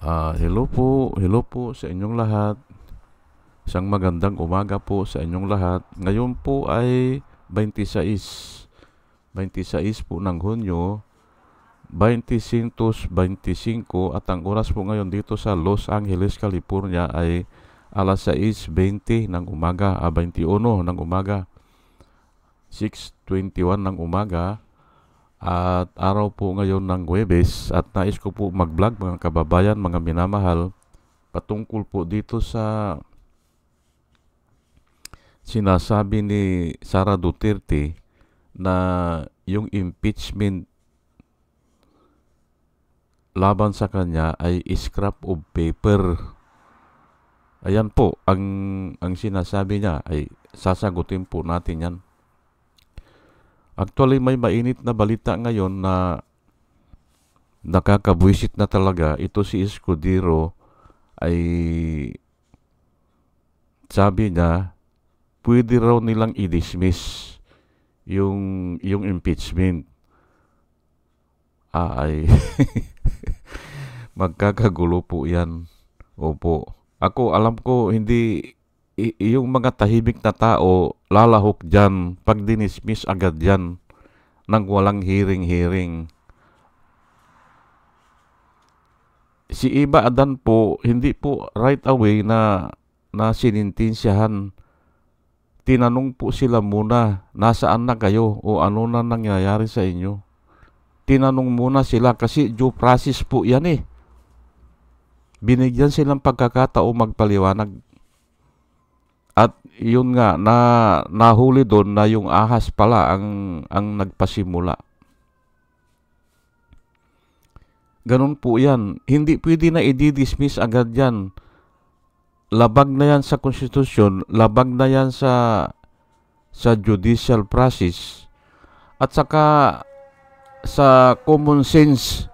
Hello po sa inyong lahat. Isang magandang umaga po sa inyong lahat. Ngayon po ay 26, 26 po ng Hunyo, 2025 at ang oras po ngayon dito sa Los Angeles, California ay alas 6:20 ng umaga, 21 ng umaga, 6:21 ng umaga. At araw po ngayon ng Huwebes at nais ko po mag-vlog mga kababayan, mga minamahal, patungkol po dito sa sinasabi ni Sara Duterte na yung impeachment laban sa kanya ay scrap of paper. Ayan po, ang sinasabi niya ay sasagutin po natin yan. Actually, may mainit na balita ngayon na nakakabwisit na talaga. Ito si Escudero ay sabi niya, pwede raw nilang i-dismiss yung impeachment. Ay magkakagulo po yan. Opo. Ako, alam ko, hindi yung mga tahimik na tao lalahok dyan pag dinismiss agad dyan nang walang hearing-hearing. Si Iba Adan po, hindi po right away na sinintensyahan. Tinanong po sila muna, nasaan na kayo o ano na nangyayari sa inyo? Tinanong muna sila kasi due process po yan eh. Binigyan silang pagkakataon magpaliwanag. At yun nga, nahuli doon na yung ahas pala ang nagpasimula. Ganun po yan. Hindi pwede na i-dismiss agad yan. Labag na yan sa konstitusyon, labag na yan sa judicial process, at saka sa common sense,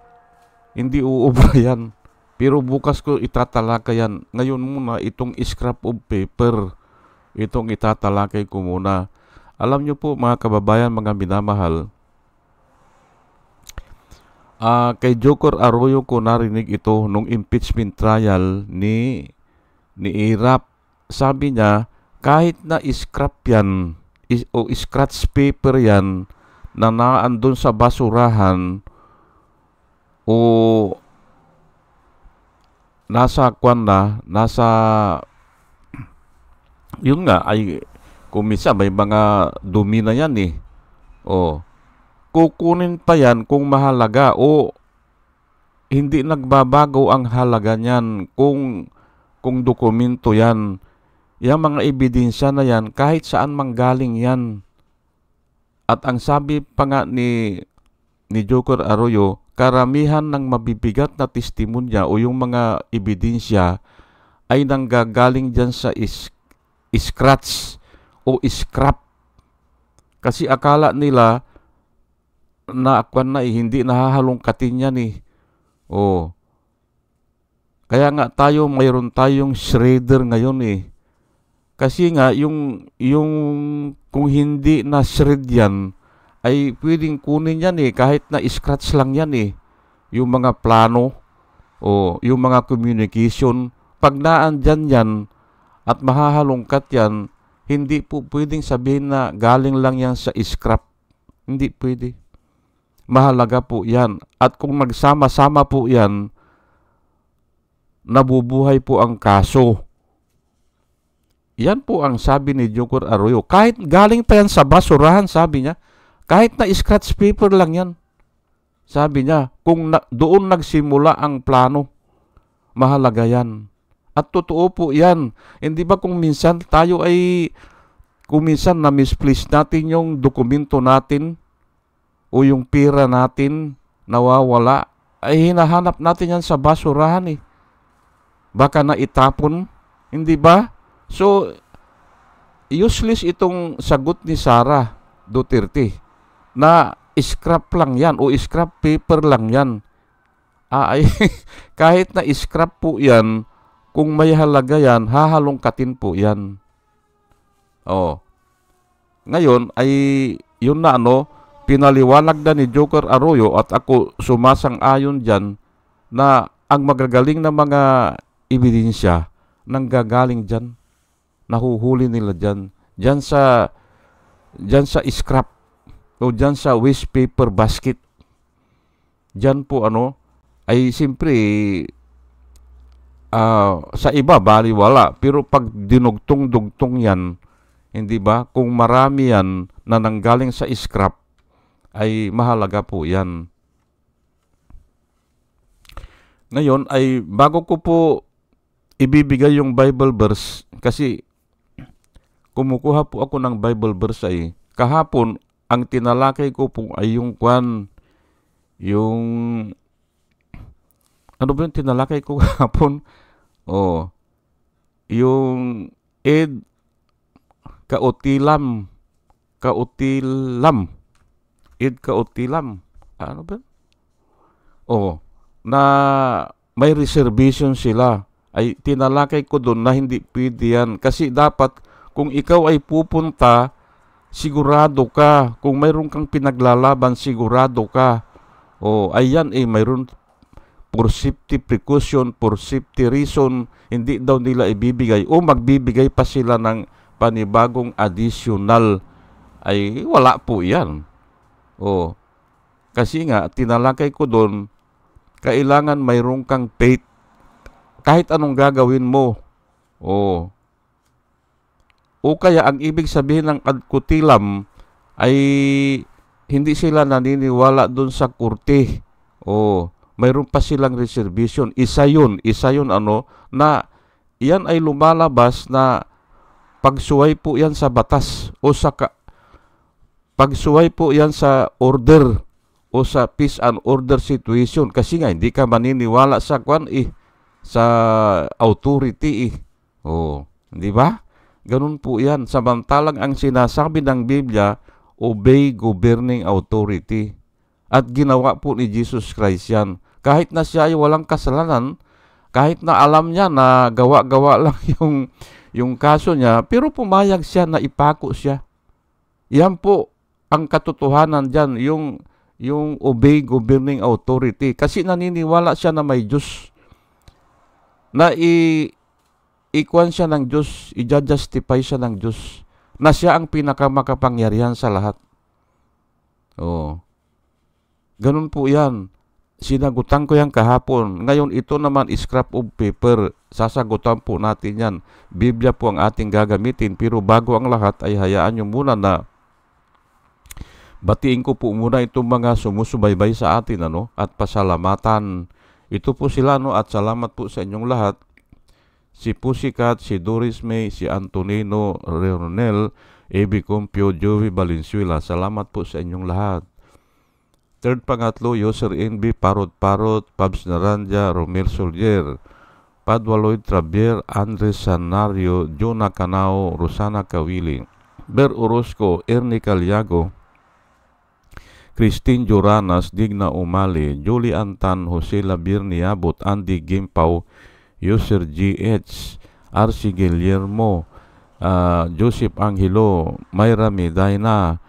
hindi uubra yan. Pero bukas ko itatalaka yan. Ngayon muna, itong scrap of paper, itong itatalakay ko muna. Alam nyo po mga kababayan, mga minamahal, kay Joker Arroyo ko narinig ito nung impeachment trial ni Irap. Sabi niya, kahit na scrap yan, o scratch paper yan, na naandun sa basurahan, o nasa yun nga, ay kumisa may mga dumi na yan eh. O, kukunin pa yan kung mahalaga o hindi nagbabago ang halaga niyan kung dokumento yan. Yung mga ebidensya na yan, kahit saan manggaling yan. At ang sabi pa nga ni Joker Arroyo, karamihan ng mabibigat na testimonya o yung mga ebidensya ay nanggagaling dyan sa scratch o scrap. Kasi akala nila na hindi nahahalongkatin yan eh. O, kaya nga mayroon tayong shredder ngayon eh. Kasi nga, yung kung hindi na shred yan, ay pwedeng kunin yan eh, kahit na scratch lang yan eh. Yung mga plano, o yung mga communication, pag naandyan yan, at mahahalongkat yan, hindi po pwedeng sabihin na galing lang yan sa scrap. Hindi pwede. Mahalaga po yan. At kung nagsama-sama po yan, nabubuhay po ang kaso. Yan po ang sabi ni Joker Arroyo. Kahit galing pa yan sa basurahan, sabi niya, kahit na scratch paper lang yan. Sabi niya, kung doon nagsimula ang plano, mahalaga yan. At totoo po yan. Hindi ba kung minsan na-misplace natin yung dokumento natin o yung pera natin nawawala, ay hinahanap natin yan sa basurahan eh. Baka na itapon, hindi ba? So, useless itong sagot ni Sara Duterte na scrap lang yan o scrap paper lang yan. Ay, kahit na scrap po yan, kung may halaga yan, hahalongkatin po yan. Oh. Ngayon ay yun na pinaliwanag na ni Joker Arroyo at ako sumasang-ayon dyan na ang magagaling na mga ebidensya nanggagaling dyan. Nahuhuli nila dyan. Dyan sa scrap o dyan sa waste paper basket. Dyan po ay siyempre sa iba baliwala. Pero pag dinugtong-dugtong yan, hindi ba? Kung marami yan na nanggaling sa scrap, ay mahalaga po yan. Ngayon ay bago ko po ibibigay yung Bible verse, kasi kumukuha po ako ng Bible verse ay kahapon ang tinalakay ko po ay yung ano ba yung tinalakay ko kahapon? Yung ed kautilam. Ed kautilam. Ano ba? Na may reservation sila. Ay tinalakay ko doon na hindi pwede yan. Kasi dapat kung ikaw ay pupunta, sigurado ka. Kung mayroon kang pinaglalaban, sigurado ka. Ayan mayroon for safety precaution, for safety reason, hindi daw nila ibibigay. Magbibigay pa sila ng panibagong additional. Ay wala po yan. Kasi nga, tinalakay ko doon, kailangan mayroon kang faith. Kahit anong gagawin mo. Kaya ang ibig sabihin ng kutilam ay hindi sila naniniwala doon sa kurte. Mayroon pa silang reservation. Isa yun na yan ay lumalabas na pagsuway po yan sa batas o pagsuway po yan sa order o sa peace and order situation. Kasi nga hindi ka maniniwala sa sa authority. Di ba? Ganun po yan. Samantalang ang sinasabi ng Biblia, obey governing authority. At ginawa po ni Jesus Christ yan. Kahit na siya ay walang kasalanan, kahit na alam niya na gawa-gawa lang yung kaso niya, pero pumayag siya na ipako siya. Yan po ang katotohanan dyan, yung obey governing authority. Kasi naniniwala siya na may Diyos. Na ikuan siya ng Diyos, i-justify siya ng Diyos. Na siya ang pinakamakapangyarihan sa lahat. Ganun po yan. Sinagutan ko yan kahapon. Ngayon ito naman scrap of paper. Sasagutan po natin yan. Biblia po ang ating gagamitin. Pero bago ang lahat ay hayaan nyo muna na batiin ko po muna itong mga sumusubaybay sa atin at pasalamatan. Ito po sila at salamat po sa inyong lahat. Si Pussycat, si Doris May, si Antonino Leonel, Ebi Compio, Joey Valenzuela. Salamat po sa inyong lahat. Third pangatlo, Yoser NB, Parot, Pabs Naranja, Romel Solier, Padwaloy Trabier, Andres Sanario, Jonah Canao, Rosana Kawili, Ber Orozco, Ernie Caliago, Christine Joranas, Digna Umali, Julie Antan, Jose Labir Niabot, Andy Gimpaw, Yoser GH, RC Guillermo, Joseph Angelo, Mayra Medina,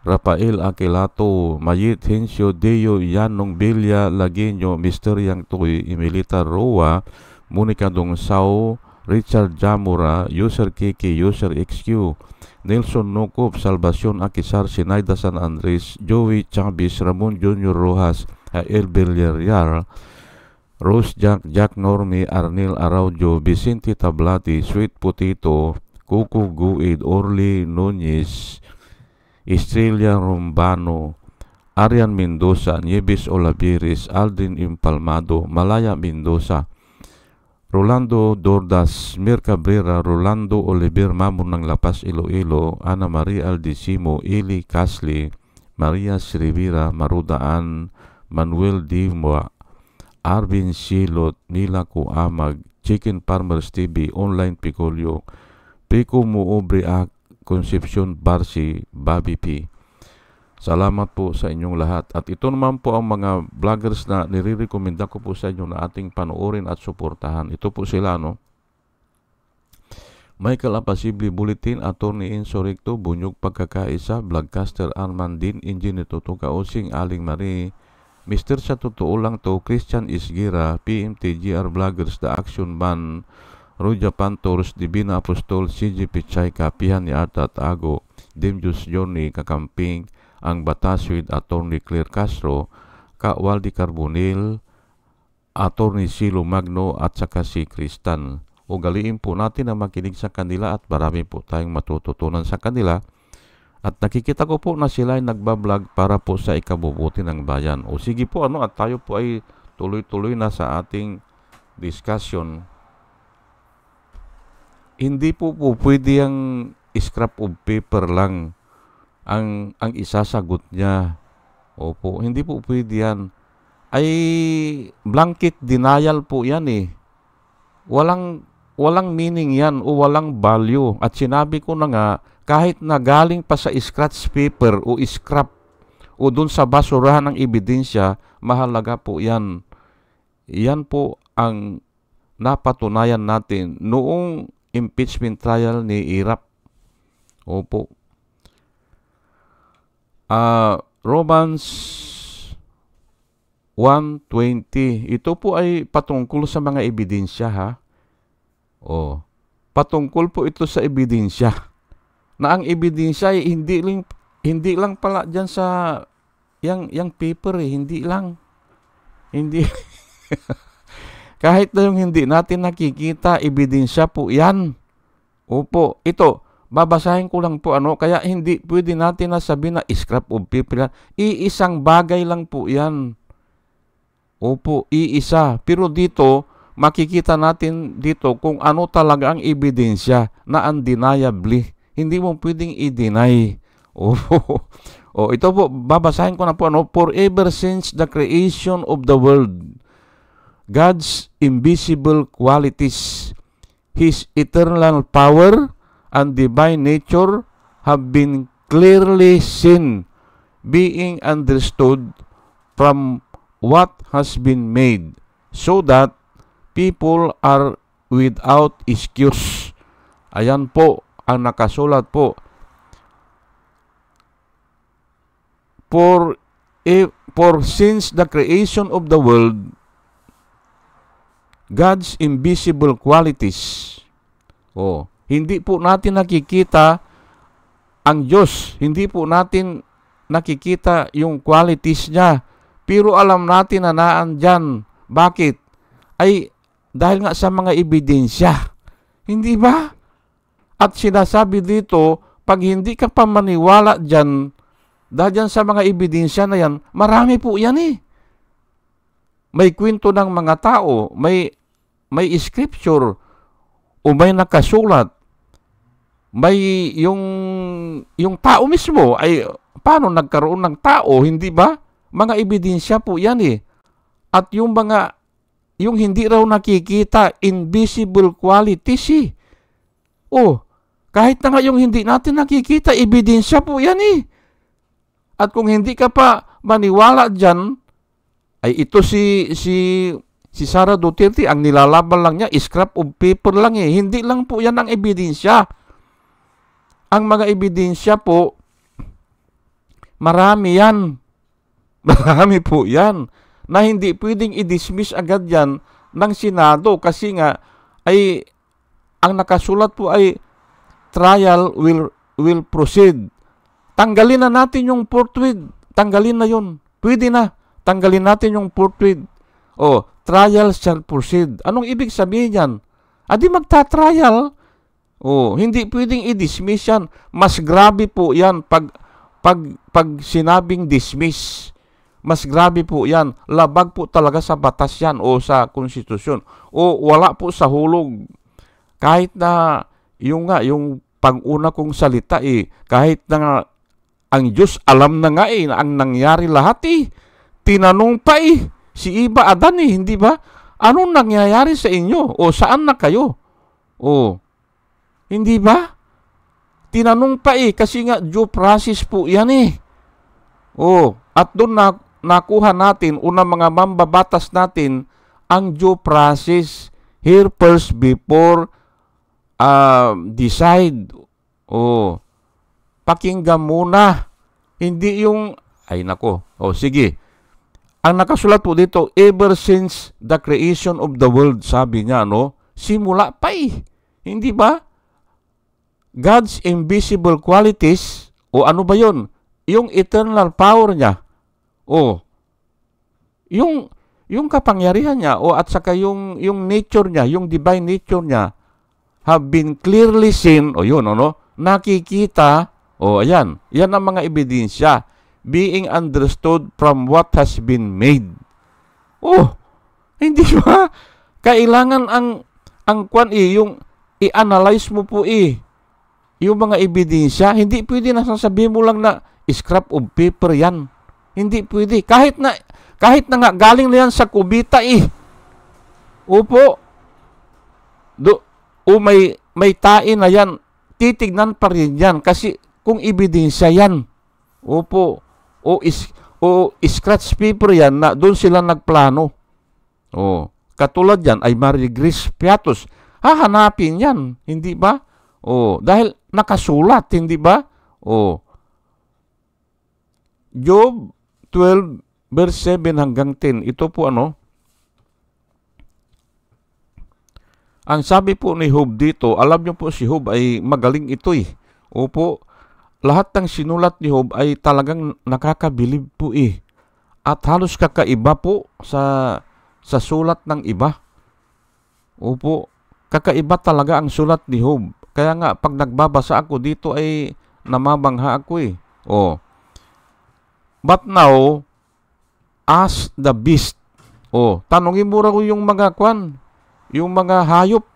Rafael Aquilato, Mayit Hensio, Deo Yanong Bilya, Lagueño, Mr. Yang Toy, Emilita Roa, Monica Dongsao, Richard Jamura, User Kiki, User XQ, Nelson Nocop, Salvacion Akisar, Sinaida San Andres, Joey Chavez, Ramon Junior Rojas, El Villarreal, Rose Jack Normi, Arnel Araujo, Vicente Tablati, Sweet Potato, Coco Guid, Orly Nunez, Estrella Rombano, Arian Mendoza, Nieves Olaviris, Aldrin Impalmado, Malaya Mendoza, Rolando Dordas, Mir Cabrera, Rolando Oliver Mamon ng Lapas Iloilo, Ana Maria Aldisimo, Eli Casli, Maria Rivera, Marudaan, Manuel Dimwa, Arvin Silot, Nila Kuamag, Chicken Farmers TV, Online Picolio, Pico Muobre Concepcion Barsi, Bobby P. Salamat po sa inyong lahat. At ito naman po ang mga vloggers na nire-recommenda ko po sa inyo na ating panoorin at suportahan. Ito po sila, Michael Apasible Bulletin, Attorney Insurrecto, Bunyog Pagkakaisa, Vlogcaster Armandin, Engineer Tutuka Osing, Aling Marie, Mister sa totoo lang to, Christian Isgira, PMT, GR Vloggers, The Action Man, Roja Pantors, Divina Apostol, CG Pichay, Kapihan ni Ata at Ago, Demjus Johnny, Kakamping, ang Bataswid, Atty. Claire Castro, Ka Waldi Carbonil, Atty. Silo Magno at saka si Kristan. Ugaliin po natin na makinig sa kanila at marami po tayong matututunan sa kanila. At nakikita ko po na sila ay nagbablog para po sa ikabubuti ng bayan. O sige po, at tayo po ay tuloy-tuloy na sa ating discussion. Hindi po pwede ang scrap of paper lang ang isasagot niya. Opo, hindi po pwede yan. Ay blanket denial po yan eh. Walang meaning yan o walang value. At sinabi ko na nga, kahit na galing pa sa scratch paper o scrap o dun sa basurahan ng ebidensya, mahalaga po yan. Yan po ang napatunayan natin noong impeachment trial ni Irap. Opo. Romans 1:20. Ito po ay patungkol sa mga ebidensya, ha? Patungkol po ito sa ebidensya. Na ang ebidensya ay hindi lang pala diyan sa yang paper eh, hindi lang. Hindi kahit na yung hindi natin nakikita, ebidensya po yan. Opo, ito, babasahin ko lang po kaya hindi pwede natin na sabihin na scrap of paper yan. Iisang bagay lang po yan. Opo, iisa. Pero dito, makikita natin dito kung ano talaga ang ebidensya na undeniably. Hindi mo pwedeng i-deny. Opo. Ito po, babasahin ko na po For ever since the creation of the world, God's invisible qualities, His eternal power, and divine nature have been clearly seen, being understood from what has been made, so that people are without excuse. Ayan po ang nakasulat po. For since the creation of the world, God's invisible qualities. Hindi po natin nakikita ang Diyos. Hindi po natin nakikita yung qualities niya. Pero alam natin na naandyan. Bakit? Ay dahil nga sa mga ebidensya. Hindi ba? At sinasabi dito, pag hindi ka pa maniwala dyan, dahil dyan sa mga ebidensya na yan, marami po yan eh. May kwento ng mga tao, may scripture, o may nakasulat, may yung tao mismo, ay paano nagkaroon ng tao, hindi ba? Mga ebidensya po yan eh. At yung hindi raw nakikita, invisible qualities eh. Kahit na nga yung hindi natin nakikita, ebidensya po yan eh. At kung hindi ka pa maniwala dyan, ay ito si Sara Duterte, ang nilalaban lang niya, scrap of paper lang eh. Hindi lang po yan ang ebidensya. Ang mga ebidensya po, marami yan. Marami po yan. Na hindi pwedeng i-dismiss agad yan ng Senado kasi nga ay ang nakasulat po ay trial will proceed. Tanggalin na natin yung fourth with. Tanggalin na yun. Pwede na. Tanggalin natin yung fourth with. Trial shall proceed. Anong ibig sabihin yan? Adi magta-trial. Hindi pwedeng i-dismiss yan. Mas grabe po yan pag sinabing dismiss. Mas grabe po yan. Labag po talaga sa batas yan o sa konstitusyon. Wala po sa hulog. Kahit na yung pag-una kong salita kahit na ang Diyos alam na nga na ang nangyari lahat Tinanong pa si Eva Adan hindi ba? Anong nangyayari sa inyo? Saan na kayo? Hindi ba? Tinanong pa kasi nga due process po yan At doon nakuha natin, mga mambabatas natin, ang due process. Here first before decide. Pakinggan muna. Hindi yung, sige. Ang nakasulat po dito, ever since the creation of the world, sabi niya, simula pa eh. Hindi ba? God's invisible qualities, o ano ba yun? Yung eternal power niya, o yung kapangyarihan niya, o at saka yung nature niya, yung divine nature niya, have been clearly seen, o yun, nakikita, ayan, yan ang mga ebidensya, being understood from what has been made. Hindi ba? Kailangan ang kwan yung i-analyze mo po yung mga ebidensya. Hindi pwede na sasabihin mo lang na scrap of paper yan. Hindi pwede. Kahit na nga galing na yan sa kubita Opo. May tain na yan. Titignan pa rin yan kasi kung ebidensya yan. Opo. O scratch paper yan na doon sila nagplano. Katulad yan ay Marie Grace Piatos. Hahanapin yan, hindi ba? Dahil nakasulat, hindi ba? Job 12 verse 7 hanggang 10. Ito po ang sabi po ni Job dito, alam niyo po si Job ay magaling ito Opo. Lahat ng sinulat ni Job ay talagang nakakabilib po At halos kakaiba po sa sulat ng iba. Opo. Kakaiba talaga ang sulat ni Job. Kaya nga, pag nagbabasa ako dito ay namabangha ako But now, ask the beast. Tanungin mo raw yung mga kwan, yung mga hayop,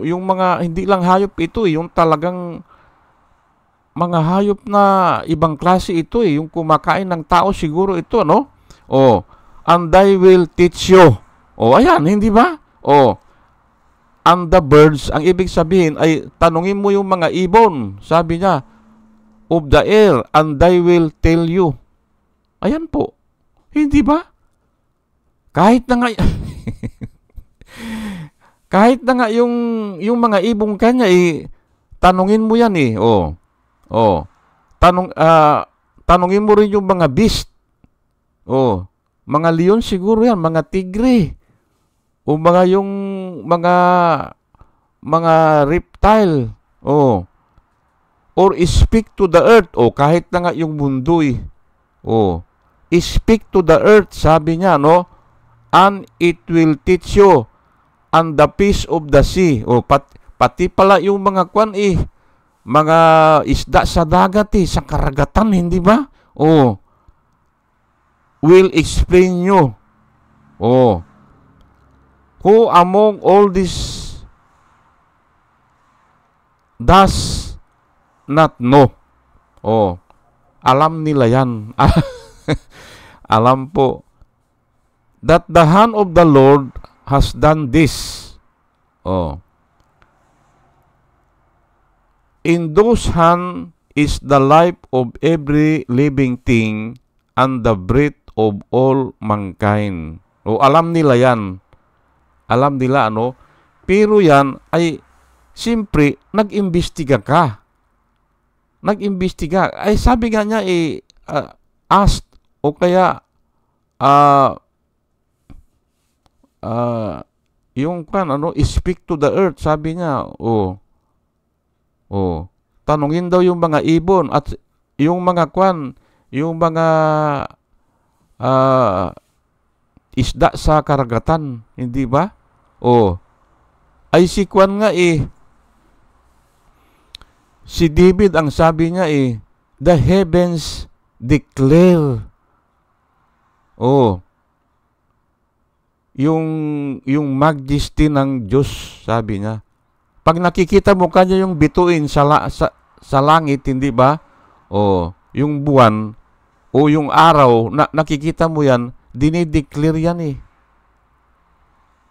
yung mga, hindi lang hayop ito yung talagang mga hayop na ibang klase ito yung kumakain ng tao siguro ito, and I will teach you. Ayan, hindi ba? And the birds, ang ibig sabihin ay tanungin mo yung mga ibon, sabi niya, of the air, and I will tell you. Ayan po. Hindi ba? Kahit na nga kahit na nga yung mga ibong kanya tanungin mo yan tanungin mo rin yung mga beast. Mga leon siguro yan, mga tigre. O yung mga reptile. Or speak to the earth. Kahit na nga yung mundo speak to the earth, sabi niya, and it will teach you, and the peace of the sea. Pati pala yung mga kwan mga isda sa dagat sa karagatan, hindi ba? Will explain you. Who among all this does not know? Alam nila yan. Alam po. That the hand of the Lord has done this. In those hand is the life of every living thing and the breath of all mankind. Alam nila yan. Alam nila, Pero yan ay, siyempre, nag-imbestiga ka. Nag-imbestiga. Ay, sabi nga niya, ask, o kaya, yung speak to the earth, sabi niya, tanungin daw yung mga ibon at yung mga yung mga isda sa karagatan, hindi ba? Ay si kwan nga si David ang sabi niya the heavens declare. Yung majesty ng Diyos, sabi niya. Pag nakikita mo kanya yung bituin sa langit, hindi ba? Yung buwan o yung araw, nakikita mo yan, dinideclare yan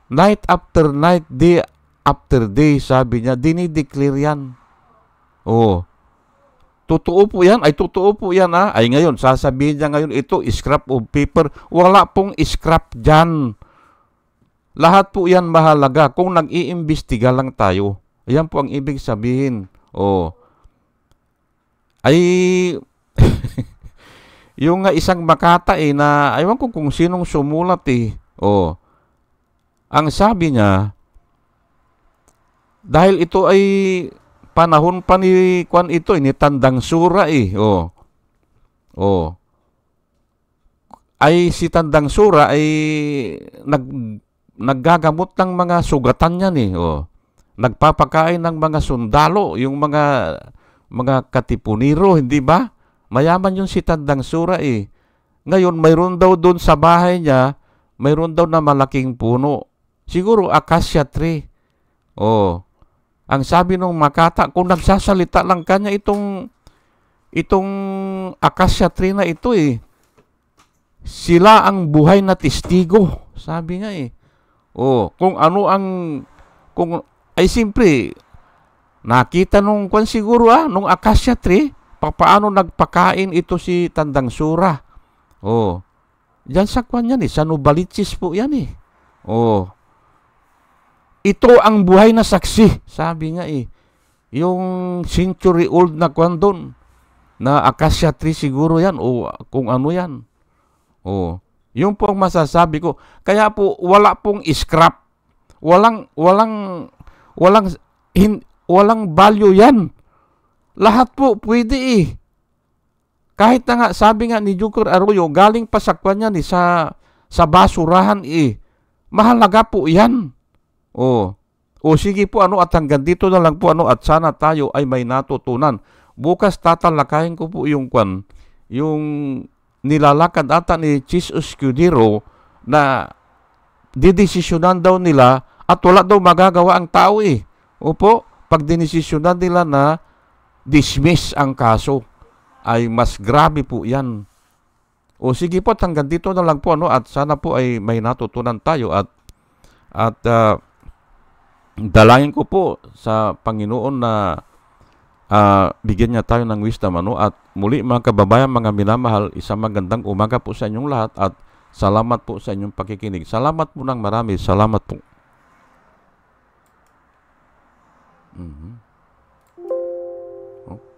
Night after night, day after day, sabi niya, dinideclare yan. Totoo po yan? Ay, totoo po yan Ay, ngayon, sasabihin niya ngayon, ito, scrap of paper. Wala pong scrap dyan. Lahat po yan mahalaga kung nag-iimbestiga lang tayo. Ayan po ang ibig sabihin. Ay, Yung isang Makata na aywan ko kung sinong sumulat Oh, ang sabi niya, dahil ito ay panahon pa ni Kwan ito, ni Tandang Sura Oh. Oh. Ay si Tandang Sura ay naggagamot ng mga sugatan niyan Oh. Nagpapakain ng mga sundalo, yung mga katipuniro, hindi ba? Mayaman yung si Tandang Sura Ngayon, mayroon daw doon sa bahay niya, mayroon daw na malaking puno. Siguro acacia tree. Oh. Ang sabi ng Makata, kung nagsasalita lang kanya itong acacia tree na ito sila ang buhay na testigo. Sabi nga Oh, kung ano ang kung ay simpre nakita nung kwan siguro nung acacia tree, paano nagpakain ito si Tandang Sura. Oh. Diyan sa kwan yan sa Novaliches po yan Oh. Ito ang buhay na saksi. Sabi nga yung century old na kwan doon, na acacia tree siguro yan o kung ano yan. Oh. Yung po ang masasabi ko. Kaya po wala pong scrap. Walang value yan. Lahat po pwede Kahit na nga, sabi nga ni Joker Arroyo, galing pa sa kanya sa basurahan mahalaga po yan. O sige po at hanggang dito na lang po at sana tayo ay may natutunan. Bukas tatalakayin ko po yung nilalakad ata ni Chis Escudero na didesisyonan daw nila at wala daw magagawa ang tao Opo, pag dinesisyonan nila na dismiss ang kaso, ay mas grabe po yan. O sige po, hanggang dito na lang po at sana po ay may natutunan tayo at dalangin ko po sa Panginoon na bigyan niya tayo ng wisdom at muli mga kababayan, mga minamahal, isang magandang umaga po sa inyong lahat at salamat po sa inyong pakikinig. Salamat po ng marami. Salamat po. Oh.